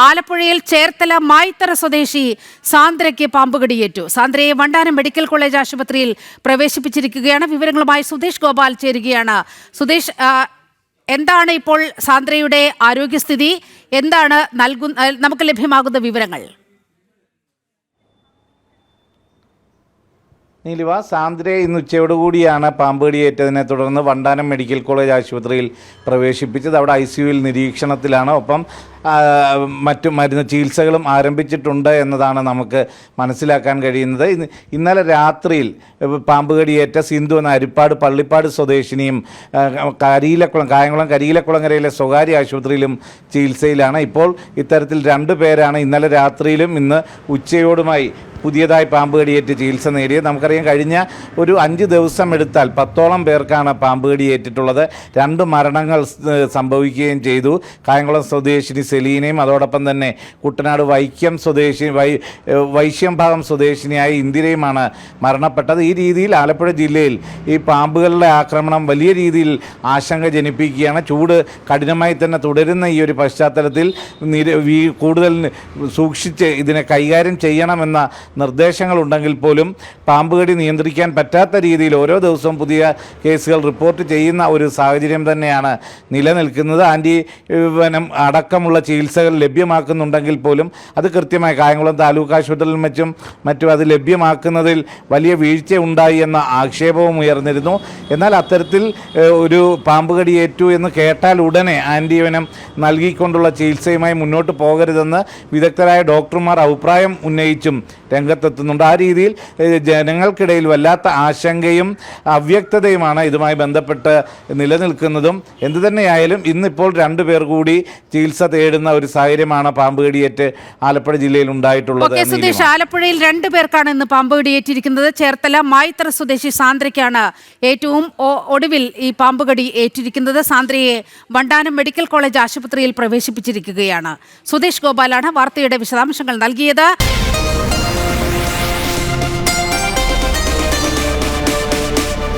ആലപ്പുഴയിൽ ചേർത്തല മായിത്തറ സ്വദേശി സാന്ദ്രയ്ക്ക് പാമ്പുകടിയേറ്റു. സാന്ദ്രയെ Vandanam medical college ആശുപത്രിയിൽ പ്രവേശിപ്പിച്ചിരിക്കുകയാണ്. വിവരങ്ങളുമായി സുധീഷ് ഗോപാൽ ചേരുകയാണ്. സുധീഷ്, എന്താണ് ഇപ്പോൾ സാന്ദ്രയുടെ ആരോഗ്യസ്ഥിതി? എന്താണ് നമുക്ക് ലഭ്യമാകുന്ന വിവരങ്ങൾ? നീലിവ, സാന്ദ്രയെ ഇന്ന് ഉച്ചയോടുകൂടിയാണ് പാമ്പുകടിയേറ്റതിനെ തുടർന്ന് വണ്ടാനം മെഡിക്കൽ കോളേജ് ആശുപത്രിയിൽ പ്രവേശിപ്പിച്ചത്. അവിടെ ICUവിൽ നിരീക്ഷണത്തിലാണ്. ഒപ്പം മറ്റു മരുന്ന് ചികിത്സകളും ആരംഭിച്ചിട്ടുണ്ട് എന്നതാണ് നമുക്ക് മനസ്സിലാക്കാൻ കഴിയുന്നത്. ഇന്നലെ രാത്രിയിൽ പാമ്പുകടിയേറ്റ സിന്ധു എന്ന അരിപ്പാട് പള്ളിപ്പാട് സ്വദേശിനിയും കായംകുളം കരിയിലക്കുളങ്ങരയിലെ സ്വകാര്യ ആശുപത്രിയിലും ചികിത്സയിലാണ്. ഇപ്പോൾ ഇത്തരത്തിൽ 2 പേരാണ് ഇന്നലെ രാത്രിയിലും ഇന്ന് ഉച്ചയോടുമായി പുതിയതായി പാമ്പുകടിയേറ്റ് ചികിത്സ നേടിയത്. നമുക്കറിയാം, കഴിഞ്ഞ ഒരു 5 ദിവസം എടുത്താൽ 10ഓളം പേർക്കാണ് പാമ്പുകടിയേറ്റിട്ടുള്ളത്. 2 മരണങ്ങൾ സംഭവിക്കുകയും ചെയ്തു. കായംകുളം സ്വദേശിനി സെലീനയും അതോടൊപ്പം തന്നെ കുട്ടനാട് വൈശ്യം ഭാഗം സ്വദേശിനിയായ ഇന്ദിരയുമാണ് മരണപ്പെട്ടത്. ഈ രീതിയിൽ ആലപ്പുഴ ജില്ലയിൽ ഈ പാമ്പുകളുടെ ആക്രമണം വലിയ രീതിയിൽ ആശങ്ക ജനിപ്പിക്കുകയാണ്. ചൂട് കഠിനമായി തന്നെ തുടരുന്ന ഈ ഒരു പശ്ചാത്തലത്തിൽ കൂടുതൽ സൂക്ഷിച്ച് ഇതിനെ കൈകാര്യം ചെയ്യണമെന്ന നിർദ്ദേശങ്ങളുണ്ടെങ്കിൽ പോലും പാമ്പുകടി നിയന്ത്രിക്കാൻ പറ്റാത്ത രീതിയിൽ ഓരോ ദിവസവും പുതിയ കേസുകൾ റിപ്പോർട്ട് ചെയ്യുന്ന ഒരു സാഹചര്യം തന്നെയാണ് നിലനിൽക്കുന്നത്. ആൻറ്റിവെനം അടക്കമുള്ള ചികിത്സകൾ ലഭ്യമാക്കുന്നുണ്ടെങ്കിൽ പോലും അത് കൃത്യമായി കായംകുളം താലൂക്ക് ആശുപത്രിയിലും മറ്റും അത് ലഭ്യമാക്കുന്നതിൽ വലിയ വീഴ്ച ഉണ്ടായി എന്ന ആക്ഷേപവും ഉയർന്നിരുന്നു. എന്നാൽ അത്തരത്തിൽ ഒരു പാമ്പുകടിയേറ്റു എന്ന് കേട്ടാൽ ഉടനെ ആൻറ്റിവെനം നൽകിക്കൊണ്ടുള്ള ചികിത്സയുമായി മുന്നോട്ട് പോകരുതെന്ന് വിദഗ്ധരായ ഡോക്ടർമാർ അഭിപ്രായം ഉന്നയിച്ചും രംഗത്തെത്തുന്നുണ്ട്. ആ രീതിയിൽ ജനങ്ങൾക്കിടയിൽ വല്ലാത്ത ആശങ്കയും അവ്യക്തതയുമാണ് ഇതുമായി ബന്ധപ്പെട്ട് നിലനിൽക്കുന്നതും. എന്തുതന്നെയായാലും ഇന്നിപ്പോൾ 2 പേർ കൂടി ചികിത്സ തേടുന്ന ഒരു സാഹചര്യമാണ് പാമ്പുകടിയേറ്റ് ആലപ്പുഴ ജില്ലയിൽ ഉണ്ടായിട്ടുള്ളത്. സുധീഷ്, ആലപ്പുഴയിൽ 2 പേർക്കാണ് ഇന്ന് പാമ്പുകടിയേറ്റിരിക്കുന്നത്. ചേർത്തല മായിത്തറ സ്വദേശി സാന്ദ്രയ്ക്കാണ് ഏറ്റവും ഒടുവിൽ ഈ പാമ്പുകടി ഏറ്റിരിക്കുന്നത്. സാന്ദ്രയെ വണ്ടാനം മെഡിക്കൽ കോളേജ് ആശുപത്രിയിൽ പ്രവേശിപ്പിച്ചിരിക്കുകയാണ്. സുധീഷ് ഗോപാലാണ് വാർത്തയുടെ വിശദാംശങ്ങൾ നൽകിയത്.